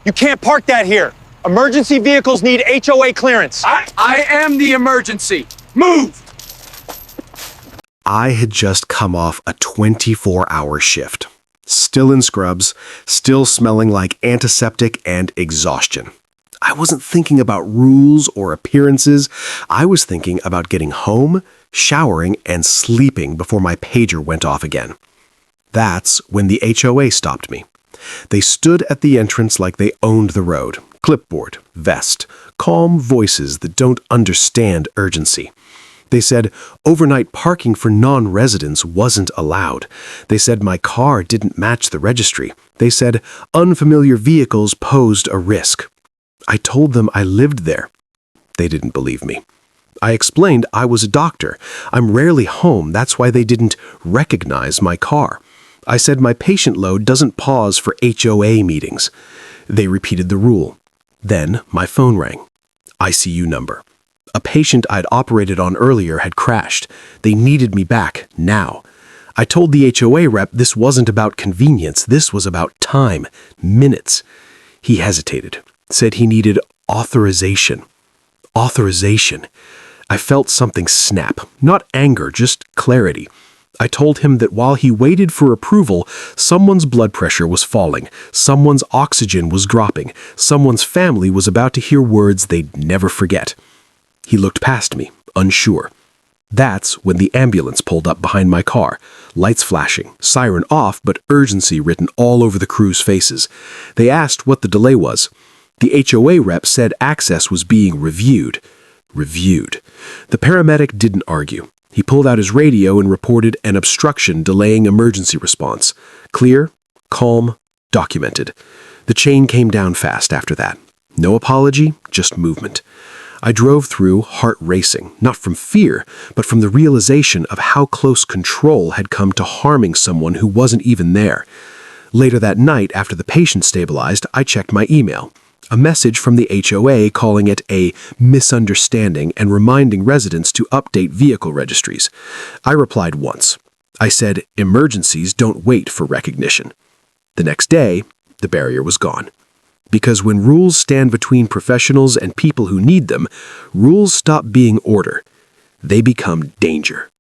You can't park that here. Emergency vehicles need HOA clearance. I am the emergency. Move! I had just come off a 24-hour shift. Still in scrubs, still smelling like antiseptic and exhaustion. I wasn't thinking about rules or appearances. I was thinking about getting home, showering, and sleeping before my pager went off again. That's when the HOA stopped me. They stood at the entrance like they owned the road. Clipboard, vest, calm voices that don't understand urgency. They said overnight parking for non-residents wasn't allowed. They said my car didn't match the registry. They said unfamiliar vehicles posed a risk. I told them I lived there. They didn't believe me. I explained I was a doctor. I'm rarely home, that's why they didn't recognize my car. I said my patient load doesn't pause for HOA meetings. They repeated the rule. Then my phone rang. ICU number. A patient I'd operated on earlier had crashed. They needed me back, now. I told the HOA rep this wasn't about convenience, this was about time, minutes. He hesitated, said he needed authorization. Authorization. I felt something snap, not anger, just clarity. I told him that while he waited for approval, someone's blood pressure was falling, someone's oxygen was dropping, someone's family was about to hear words they'd never forget. He looked past me, unsure. That's when the ambulance pulled up behind my car, lights flashing, siren off, but urgency written all over the crew's faces. They asked what the delay was. The HOA rep said access was being reviewed. Reviewed. The paramedic didn't argue. He pulled out his radio and reported an obstruction delaying emergency response. Clear, calm, documented. The chain came down fast after that. No apology, just movement. I drove through, heart racing, not from fear, but from the realization of how close control had come to harming someone who wasn't even there. Later that night, after the patient stabilized, I checked my email. A message from the HOA calling it a misunderstanding and reminding residents to update vehicle registries. I replied once. I said, emergencies don't wait for recognition. The next day, the barrier was gone. Because when rules stand between professionals and people who need them, rules stop being order. They become danger.